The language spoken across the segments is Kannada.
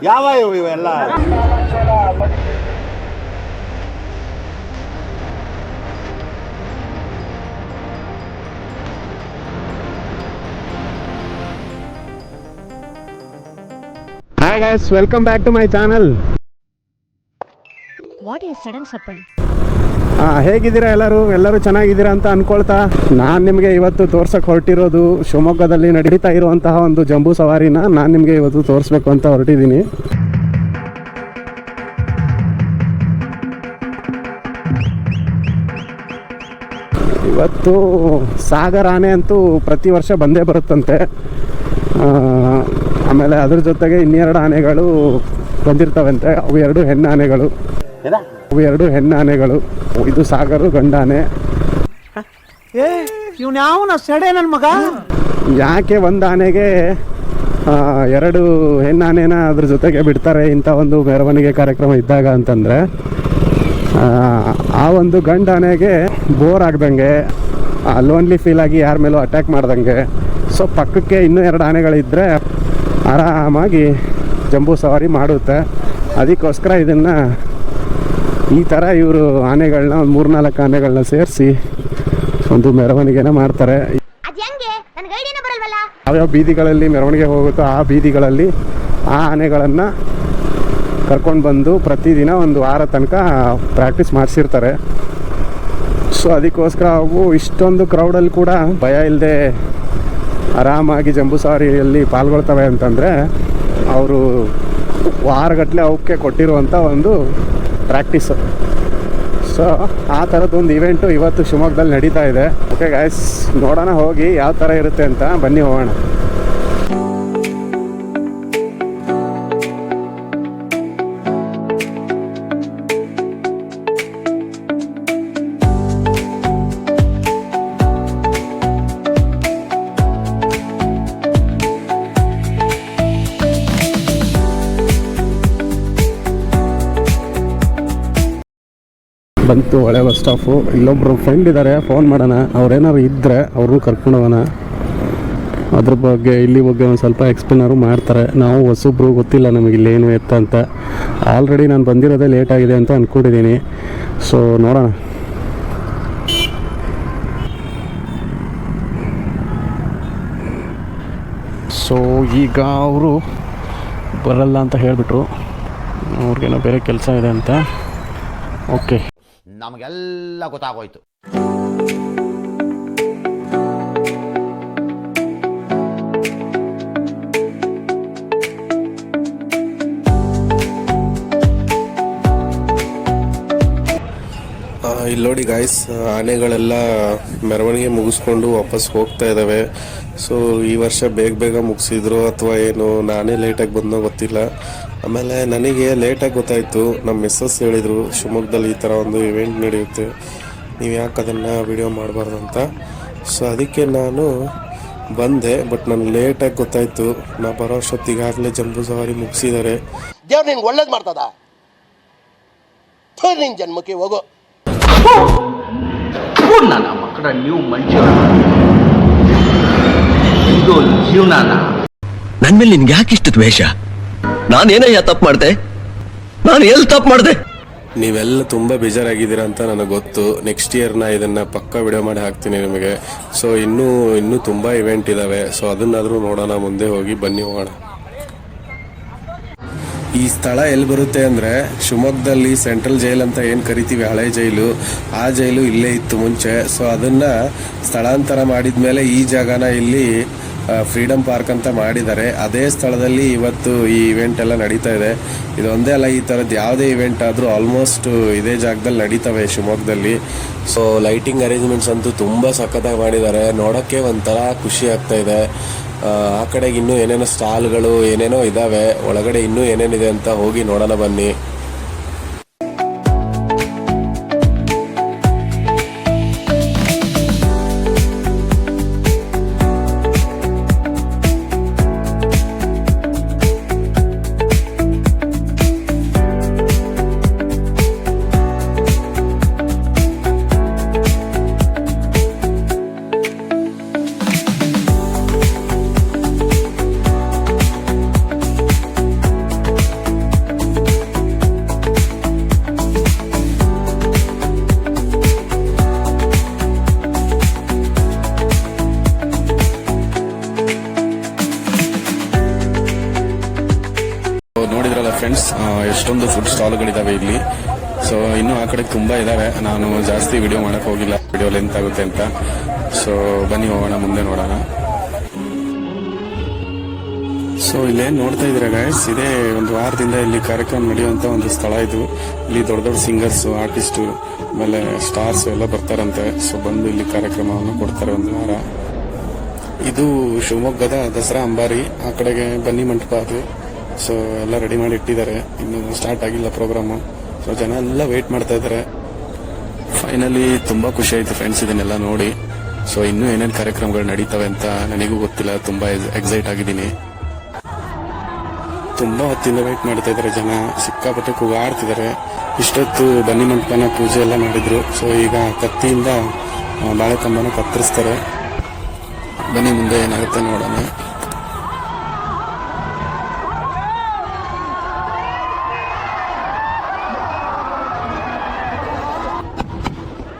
ಯಾವ ಇವೆಲ್ಲ hi guys, welcome back to my channel. What is sudden surprise? ಹೇಗಿದ್ದೀರಾ ಎಲ್ಲರೂ ಚೆನ್ನಾಗಿದ್ದೀರಾ ಅಂತ ಅನ್ಕೊಳ್ತಾ ನಾನು ನಿಮಗೆ ಇವತ್ತು ತೋರ್ಸಕ್ಕೆ ಹೊರಟಿರೋದು ಶಿವಮೊಗ್ಗದಲ್ಲಿ ನಡೀತಾ ಇರುವಂತಹ ಒಂದು ಜಂಬೂ ಸವಾರಿನ ನಾನು ನಿಮಗೆ ಇವತ್ತು ತೋರಿಸ್ಬೇಕು ಅಂತ ಹೊರಟಿದ್ದೀನಿ. ಇವತ್ತು ಸಾಗರ್ ಆನೆ ಅಂತೂ ಪ್ರತಿ ವರ್ಷ ಬಂದೇ ಬರುತ್ತಂತೆ. ಆಮೇಲೆ ಅದ್ರ ಜೊತೆಗೆ ಇನ್ನೆರಡು ಆನೆಗಳು ಬಂದಿರ್ತವಂತೆ. ಅವು ಎರಡು ಹೆಣ್ಣು ಆನೆಗಳು. ಇದು ಸಾಗರು ಗಂಡಾನೆ. ಇವ್ನ್ಯಾವನ ಸೆಡೆ ನನ್ನ ಮಗ. ಯಾಕೆ ಒಂದು ಆನೆಗೆ ಎರಡು ಹೆಣ್ಣಾನೆನ ಅದ್ರ ಜೊತೆಗೆ ಬಿಡ್ತಾರೆ ಇಂಥ ಒಂದು ಮೆರವಣಿಗೆ ಕಾರ್ಯಕ್ರಮ ಇದ್ದಾಗ ಅಂತಂದರೆ, ಆ ಒಂದು ಗಂಡಾನೆಗೆ ಬೋರ್ ಆಗ್ದಂಗೆ, ಲೋನ್ಲಿ ಫೀಲ್ ಆಗಿ ಯಾರ ಮೇಲೂ ಅಟ್ಯಾಕ್ ಮಾಡ್ದಂಗೆ, ಸೊ ಪಕ್ಕಕ್ಕೆ ಇನ್ನೂ ಎರಡು ಆನೆಗಳಿದ್ದರೆ ಆರಾಮಾಗಿ ಜಂಬೂ ಸವಾರಿ ಮಾಡುತ್ತೆ. ಅದಕ್ಕೋಸ್ಕರ ಇದನ್ನು ಈ ಥರ ಇವರು ಆನೆಗಳನ್ನ ಒಂದು 3-4 ಆನೆಗಳನ್ನ ಸೇರಿಸಿ ಒಂದು ಮೆರವಣಿಗೆನ ಮಾಡ್ತಾರೆ. ಯಾವ್ಯಾವ ಬೀದಿಗಳಲ್ಲಿ ಮೆರವಣಿಗೆ ಹೋಗುತ್ತೋ ಆ ಬೀದಿಗಳಲ್ಲಿ ಆ ಆನೆಗಳನ್ನು ಕರ್ಕೊಂಡು ಬಂದು ಪ್ರತಿದಿನ ಒಂದು ವಾರ ತನಕ ಪ್ರಾಕ್ಟೀಸ್ ಮಾಡಿಸಿರ್ತಾರೆ. ಸೊ ಅದಕ್ಕೋಸ್ಕರ ಅವು ಇಷ್ಟೊಂದು ಕ್ರೌಡಲ್ಲಿ ಕೂಡ ಭಯ ಇಲ್ಲದೆ ಆರಾಮಾಗಿ ಜಂಬೂ ಸವಾರಿಯಲ್ಲಿ ಪಾಲ್ಗೊಳ್ತವೆ ಅಂತಂದರೆ ಅವರು ವಾರಗಟ್ಟಲೆ ಅವಕ್ಕೆ ಕೊಟ್ಟಿರುವಂಥ ಒಂದು ಪ್ರಾಕ್ಟೀಸು. ಸೊ ಆ ಥರದ್ದೊಂದು ಇವೆಂಟು ಇವತ್ತು ಶಿವಮೊಗ್ಗದಲ್ಲಿ ನಡೀತಾ ಇದೆ. ಓಕೆ ಗೈಸ್, ನೋಡೋಣ ಹೋಗಿ ಯಾವ ಥರ ಇರುತ್ತೆ ಅಂತ. ಬನ್ನಿ ಹೋಗೋಣ. ಬಂತು ಹಳೆ ಬಸ್ ಸ್ಟಾಪು. ಇಲ್ಲೊಬ್ರು ಫ್ರೆಂಡ್ ಇದ್ದಾರೆ, ಫೋನ್ ಮಾಡೋಣ. ಅವ್ರೇನಾದ್ರು ಇದ್ದರೆ ಅವ್ರನ್ನೂ ಕರ್ಕೊಂಡು ಹೋಗೋಣ. ಅದ್ರ ಬಗ್ಗೆ ಇಲ್ಲಿ ಬಗ್ಗೆ ಒಂದು ಸ್ವಲ್ಪ ಎಕ್ಸ್ಪ್ಲೇನಾರು ಮಾಡ್ತಾರೆ. ನಾವು ಹೊಸಬ್ರು, ಗೊತ್ತಿಲ್ಲ ನಮಗೆ ಇಲ್ಲೇನು ಎತ್ತ ಅಂತ. ಆಲ್ರೆಡಿ ನಾನು ಬಂದಿರೋದೇ ಲೇಟಾಗಿದೆ ಅಂತ ಅಂದ್ಕೊಂಡಿದ್ದೀನಿ. ಸೊ ನೋಡೋಣ. ಸೊ ಈಗ ಅವರು ಬರಲ್ಲ ಅಂತ ಹೇಳಿಬಿಟ್ರು. ಅವ್ರಿಗೇನೋ ಬೇರೆ ಕೆಲಸ ಇದೆ ಅಂತ. ಓಕೆ, ನಮಗೆಲ್ಲ ಗೊತ್ತಾಗೋಯ್ತು. ಇಲ್ಲಿ ನೋಡಿ ಗಾಯ್ಸ್, ಆನೆಗಳೆಲ್ಲ ಮೆರವಣಿಗೆ ಮುಗಿಸ್ಕೊಂಡು ವಾಪಸ್ ಹೋಗ್ತಾ ಇದ್ದಾವೆ. ಸೊ ಈ ವರ್ಷ ಬೇಗ ಮುಗಿಸಿದ್ರು ಅಥವಾ ಏನು, ನಾನೇ ಲೇಟಾಗಿ ಬಂದೋ ಗೊತ್ತಿಲ್ಲ. ಆಮೇಲೆ ನನಗೆ ಲೇಟಾಗಿ ಗೊತ್ತಾಯಿತು. ನಮ್ಮ ಮಿಸ್ಸಸ್ ಹೇಳಿದರು ಶಿವಮೊಗ್ಗದಲ್ಲಿ ಈ ಥರ ಒಂದು ಇವೆಂಟ್ ನಡೆಯುತ್ತೆ, ನೀವು ಯಾಕೆ ಅದನ್ನು ವಿಡಿಯೋ ಮಾಡಬಾರ್ದು ಅಂತ. ಸೊ ಅದಕ್ಕೆ ನಾನು ಬಂದೆ. ಬಟ್ ನನಗೆ ಲೇಟಾಗಿ ಗೊತ್ತಾಯಿತು. ನಾ ಬರೋ ಅಷ್ಟೊತ್ತಿಗಾಗಲೇ ಜಂಬೂ ಸವಾರಿ ಮುಗಿಸಿದ್ದಾರೆ. ದೇವ್ರು ನಿನ್ಗೆ ಒಳ್ಳೇದು ಮಾಡ್ತದ, ನಿನ್ನ ಜನ್ಮಕ್ಕೆ ಹೋಗೋ. ನನ್ನ ಮಕ್ಕಳ ನೀವು ಮನುಷ್ಯ ಇದು ಜೀವನಾನ. ನನ್ನ ಮೇಲೆ ನಿನ್ಗೆ ಯಾಕೆ ಇಷ್ಟು ದ್ವೇಷ? ನಾನೇನಯ್ಯ ತಪ್ಪು ಮಾಡಿದೆ? ನಾನು ಎಲ್ಲಿ ತಪ್ಪು ಮಾಡಿದೆ? ನೀವೆಲ್ಲ ತುಂಬ ಬೇಜಾರಾಗಿದ್ದೀರಾ ಅಂತ ನನಗೆ ಗೊತ್ತು. ನೆಕ್ಸ್ಟ್ ಇಯರ್ ನಾ ಇದನ್ನು ಪಕ್ಕ ವಿಡಿಯೋ ಮಾಡಿ ಹಾಕ್ತೀನಿ ನಿಮಗೆ. ಸೊ ಇನ್ನೂ ತುಂಬ ಇವೆಂಟ್ ಇದ್ದಾವೆ. ಸೊ ಅದನ್ನಾದರೂ ನೋಡೋಣ ಮುಂದೆ ಹೋಗಿ. ಬನ್ನಿ ಹೋಗೋಣ. ಈ ಸ್ಥಳ ಎಲ್ಲಿ ಬರುತ್ತೆ ಅಂದರೆ, ಶಿವಮೊಗ್ಗದಲ್ಲಿ ಸೆಂಟ್ರಲ್ ಜೈಲ್ ಅಂತ ಏನು ಕರಿತೀವಿ, ಹಳೆ ಜೈಲು, ಆ ಜೈಲು ಇಲ್ಲೇ ಇತ್ತು ಮುಂಚೆ. ಸೊ ಅದನ್ನು ಸ್ಥಳಾಂತರ ಮಾಡಿದ ಮೇಲೆ ಈ ಜಾಗನ ಇಲ್ಲಿ ಫ್ರೀಡಮ್ ಪಾರ್ಕ್ ಅಂತ ಮಾಡಿದ್ದಾರೆ. ಅದೇ ಸ್ಥಳದಲ್ಲಿ ಇವತ್ತು ಈ ಇವೆಂಟ್ ಎಲ್ಲ ನಡೀತಾ ಇದೆ. ಇದೊಂದೇ ಅಲ್ಲ, ಈ ಥರದ್ದು ಯಾವುದೇ ಇವೆಂಟ್ ಆದರೂ ಆಲ್ಮೋಸ್ಟ್ ಇದೇ ಜಾಗದಲ್ಲಿ ನಡೀತವೆ ಶಿವಮೊಗ್ಗದಲ್ಲಿ. ಸೊ ಲೈಟಿಂಗ್ ಅರೇಂಜ್ಮೆಂಟ್ಸ್ ಅಂತೂ ತುಂಬ ಸಖತ್ತಾಗಿ ಮಾಡಿದ್ದಾರೆ. ನೋಡೋಕ್ಕೆ ಒಂಥರ ಖುಷಿ ಆಗ್ತಾ ಇದೆ. ಆ ಕಡೆಗೆ ಇನ್ನೂ ಏನೇನೋ ಸ್ಟಾಲ್ಗಳು ಏನೇನೋ ಇದ್ದಾವೆ. ಒಳಗಡೆ ಇನ್ನೂ ಏನೇನಿದೆ ಅಂತ ಹೋಗಿ ನೋಡೋಣ ಬನ್ನಿ. ಎಷ್ಟೊಂದು ಫುಡ್ ಸ್ಟಾಲ್ಗಳಿದಾವೆ ಇಲ್ಲಿ. ಸೊ ಇನ್ನು ಆ ಕಡೆ ತುಂಬಾ ಇದಾವೆ. ನಾನು ಜಾಸ್ತಿ ವಿಡಿಯೋ ಮಾಡಕ್ ಹೋಗಿಲ್ಲ, ವಿಡಿಯೋ ಲೆಂತ್ ಆಗುತ್ತೆ ಅಂತ. ಸೊ ಬನ್ನಿ ಹೋಗೋಣ, ಮುಂದೆ ನೋಡೋಣ. ಸೊ ಇಲ್ಲೇನು ನೋಡ್ತಾ ಇದ್ದೀರಾ ಗೈಸ್, ಇದೇ ಒಂದು ವಾರದಿಂದ ಇಲ್ಲಿ ಕಾರ್ಯಕ್ರಮ ನಡೆಯುವಂತ ಒಂದು ಸ್ಥಳ ಇದು. ಇಲ್ಲಿ ದೊಡ್ಡ ದೊಡ್ಡ ಸಿಂಗರ್ಸ್, ಆರ್ಟಿಸ್ಟು, ಆಮೇಲೆ ಸ್ಟಾರ್ಸ್ ಎಲ್ಲ ಬರ್ತಾರಂತೆ. ಸೊ ಬಂದು ಇಲ್ಲಿ ಕಾರ್ಯಕ್ರಮವನ್ನು ಕೊಡ್ತಾರೆ ಒಂದು ವಾರ. ಇದು ಶಿವಮೊಗ್ಗದ ದಸರಾ ಅಂಬಾರಿ, ಆ ಕಡೆಗೆ ಬನ್ನಿ ಮಂಟಪ ಅದು. ಸೊ ಎಲ್ಲ ರೆಡಿ ಮಾಡಿ ಇಟ್ಟಿದ್ದಾರೆ, ಇನ್ನು ಸ್ಟಾರ್ಟ್ ಆಗಿಲ್ಲ ಪ್ರೋಗ್ರಾಮು. ಸೊ ಜನ ಎಲ್ಲ ವೇಟ್ ಮಾಡ್ತಾ ಇದ್ದಾರೆ. ಫೈನಲಿ ತುಂಬಾ ಖುಷಿ ಆಯ್ತು ಫ್ರೆಂಡ್ಸ್ ಇದನ್ನೆಲ್ಲ ನೋಡಿ. ಸೊ ಇನ್ನೂ ಏನೇನು ಕಾರ್ಯಕ್ರಮಗಳು ನಡೀತವೆ ಅಂತ ನನಗೂ ಗೊತ್ತಿಲ್ಲ, ತುಂಬಾ ಎಕ್ಸೈಟ್ ಆಗಿದ್ದೀನಿ. ತುಂಬಾ ಹೊತ್ತಿಂದ ವೇಟ್ ಮಾಡ್ತಾ ಇದ್ದಾರೆ ಜನ, ಸಿಕ್ಕಾಪಟ್ಟೆ ಕೂಗಾಡ್ತಿದ್ದಾರೆ. ಇಷ್ಟೊತ್ತು ಬನ್ನಿ ಮಂಟಪನ ಪೂಜೆ ಎಲ್ಲ ಮಾಡಿದ್ರು. ಸೊ ಈಗ ಕತ್ತಿಯಿಂದ ಬಾಳೆಕಂಬನ ಕತ್ತರಿಸ್ತಾರೆ. ಬನ್ನಿ ಮುಂದೆ ಏನಾಗುತ್ತೆ ನೋಡೋಣ.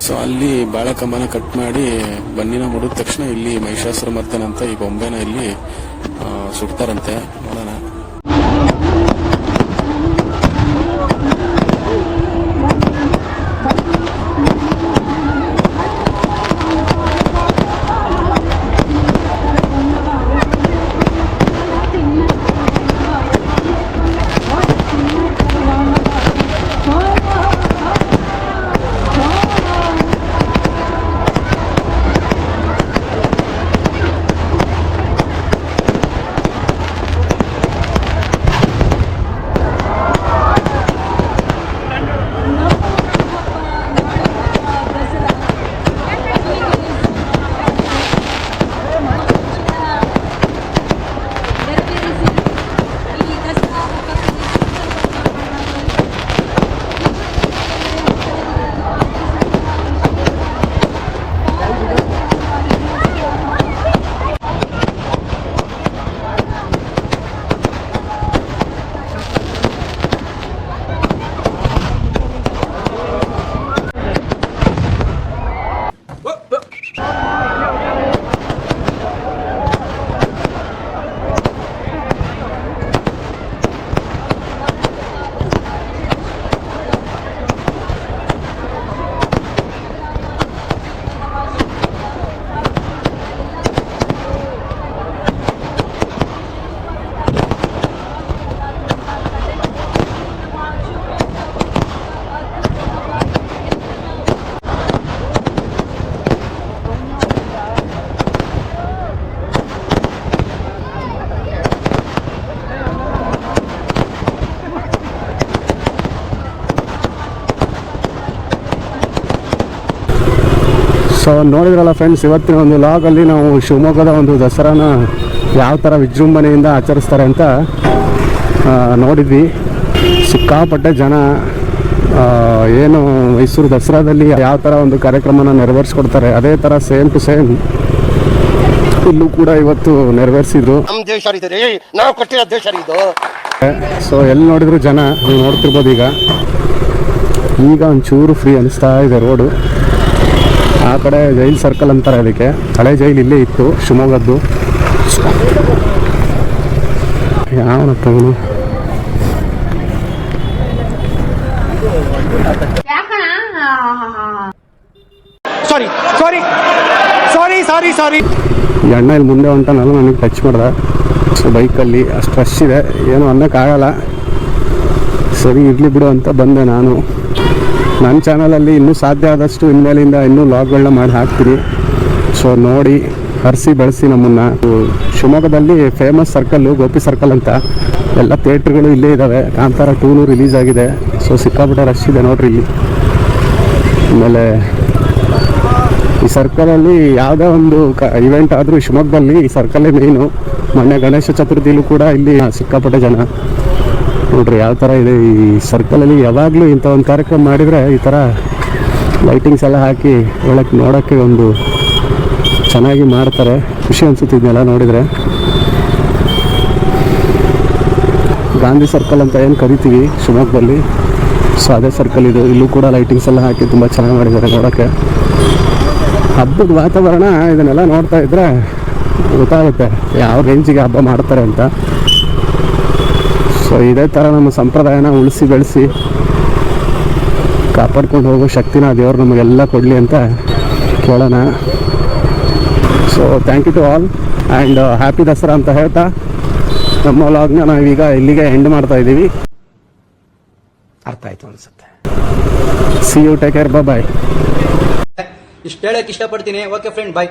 ಸೊ ಅಲ್ಲಿ ಬಾಳೆಕಂಬನ ಕಟ್ ಮಾಡಿ ಬನ್ನಿನ ಮುಡಿದ ತಕ್ಷಣ ಇಲ್ಲಿ ಮಹಿಷಾಸುರ ಮರ್ದನ ಅಂತ ಈ ಬೊಂಬೆನ ಇಲ್ಲಿ ಸುಡ್ತಾರಂತೆ. ನೋಡೋಣ. ಸೊ ನೋಡಿದ್ರಲ್ಲ ಫ್ರೆಂಡ್ಸ್, ಇವತ್ತಿನ ಒಂದು ಲಾಗಲ್ಲಿ ನಾವು ಶಿವಮೊಗ್ಗದ ಒಂದು ದಸರಾನ ಯಾವ ಥರ ವಿಜೃಂಭಣೆಯಿಂದ ಆಚರಿಸ್ತಾರೆ ಅಂತ ನೋಡಿದ್ವಿ. ಸಿಕ್ಕಾಪಟ್ಟೆ ಜನ ಏನು ಮೈಸೂರು ದಸರಾದಲ್ಲಿ ಯಾವ ಥರ ಒಂದು ಕಾರ್ಯಕ್ರಮನ ನೆರವೇರಿಸ್ಕೊಡ್ತಾರೆ ಅದೇ ಥರ ಸೇಮ್ ಟು ಸೇಮ್ ಇಲ್ಲೂ ಕೂಡ ಇವತ್ತು ನೆರವೇರಿಸಿದ್ರು. ನಮ್ಮ ದೇಶ ರೀ, ನಾವು ಕಟ್ಟಿರೋ ದೇಶ ಇದು. ಸೊ ಎಲ್ಲಿ ನೋಡಿದ್ರು ಜನ, ನೀವು ನೋಡ್ತಿರ್ಬೋದು. ಈಗ ಒಂಚೂರು ಫ್ರೀ ಅನಿಸ್ತಾ ಇದೆ ರೋಡು. ಆ ಕಡೆ ಜೈಲ್ ಸರ್ಕಲ್ ಅಂತಾರೆ ಅದಕ್ಕೆ, ಹಳೆ ಜೈಲ್ ಇಲ್ಲೇ ಇತ್ತು ಶಿವಮೊಗ್ಗದ್ದು. ಯಾವನಪ್ಪ ಇವನು? ಸಾರಿ ಈ ಅಣ್ಣ ಇಲ್ಲಿ ಮುಂದೆ ಹೊಂಟನಲ್ಲ, ನನಗೆ ಟಚ್ ಮಾಡ್ದೆ. ಸೊ ಬೈಕಲ್ಲಿ ಅಷ್ಟು ರಶ್ ಇದೆ, ಏನು ಅನ್ನೋಕ್ಕಾಗಲ್ಲ. ಸರಿ ಇರಲಿ ಬಿಡು ಅಂತ ಬಂದೆ ನಾನು. ನನ್ನ ಚಾನಲಲ್ಲಿ ಇನ್ನೂ ಸಾಧ್ಯ ಆದಷ್ಟು ಇನ್ಮೇಲಿಂದ ಇನ್ನೂ ಲಾಗ್ಗಳನ್ನ ಮಾಡಿ ಹಾಕ್ತೀನಿ. ಸೊ ನೋಡಿ ಹರಿಸಿ ಬೆಳೆಸಿ ನಮ್ಮನ್ನು. ಶಿವಮೊಗ್ಗದಲ್ಲಿ ಫೇಮಸ್ ಸರ್ಕಲ್ಲು ಗೋಪಿ ಸರ್ಕಲ್ ಅಂತ, ಎಲ್ಲ ಥಿಯೇಟ್ರ್ಗಳು ಇಲ್ಲೇ ಇದ್ದಾವೆ. ಕಾಂತಾರ 2 ರಿಲೀಸ್ ಆಗಿದೆ. ಸೊ ಸಿಕ್ಕಾಪಟ್ಟೆ ರಶ್ ಇದೆ ನೋಡ್ರಿ ಇಲ್ಲಿ. ಆಮೇಲೆ ಈ ಸರ್ಕಲಲ್ಲಿ ಯಾವುದೇ ಒಂದು ಇವೆಂಟ್ ಆದರೂ ಶಿವಮೊಗ್ಗದಲ್ಲಿ ಈ ಸರ್ಕಲ್ಲೇ ಮೇಯ್ನು. ಮೊನ್ನೆ ಗಣೇಶ ಚತುರ್ಥಿಲೂ ಕೂಡ ಇಲ್ಲಿ ಸಿಕ್ಕಾಪಟ್ಟೆ ಜನ ನೋಡ್ರಿ ಯಾವ ಥರ ಇದೆ. ಈ ಸರ್ಕಲಲ್ಲಿ ಯಾವಾಗಲೂ ಇಂಥ ಒಂದು ಕಾರ್ಯಕ್ರಮ ಮಾಡಿದರೆ ಈ ಥರ ಲೈಟಿಂಗ್ಸ್ ಎಲ್ಲ ಹಾಕಿ ಒಳಕ್ಕೆ ನೋಡೋಕ್ಕೆ ಒಂದು ಚೆನ್ನಾಗಿ ಮಾಡ್ತಾರೆ. ಖುಷಿ ಅನಿಸುತ್ತಿದ್ನೆಲ್ಲ ನೋಡಿದರೆ. ಗಾಂಧಿ ಸರ್ಕಲ್ ಅಂತ ಏನು ಕರಿತೀವಿ ಶಿವಮೊಗ್ಗದಲ್ಲಿ, ಸೊ ಅದೇ ಸರ್ಕಲ್ ಇದು. ಇಲ್ಲೂ ಕೂಡ ಲೈಟಿಂಗ್ಸ್ ಎಲ್ಲ ಹಾಕಿ ತುಂಬ ಚೆನ್ನಾಗಿ ಮಾಡಿದ್ದಾರೆ ನೋಡೋಕ್ಕೆ. ಹಬ್ಬದ ವಾತಾವರಣ ಇದನ್ನೆಲ್ಲ ನೋಡ್ತಾ ಇದ್ದರೆ ಗೊತ್ತಾಗುತ್ತೆ ಯಾವ ರೇಂಜಿಗೆ ಹಬ್ಬ ಮಾಡ್ತಾರೆ ಅಂತ. ಸೊ ಸೊ ಇದೇ ಥರ ನಮ್ಮ ಸಂಪ್ರದಾಯನ ಉಳಿಸಿ ಬೆಳೆಸಿ ಕಾಪಾಡ್ಕೊಂಡು ಹೋಗೋ ಶಕ್ತಿನ ದೇವ್ರು ನಮಗೆಲ್ಲ ಕೊಡಲಿ ಅಂತ ಕೇಳೋಣ. So thank you to all and happy Dasara ಅಂತ ಹೇಳ್ತಾ ನಮ್ಮ ವ್ಲಾಗ್ನ ನಾವೀಗ ಇಲ್ಲಿಗೆ ಎಂಡ್ ಮಾಡ್ತಾ ಇದ್ದೀವಿ. ಅರ್ಥ ಆಯ್ತು ಅನ್ಸುತ್ತೆ. ಸಿ ಯು, ಟೇಕ್ ಕೇರ್, ಬಾಯ್. ಇಷ್ಟು ಹೇಳಕ್ಕೆ ಇಷ್ಟಪಡ್ತೀನಿ. ಓಕೆ ಫ್ರೆಂಡ್, ಬಾಯ್.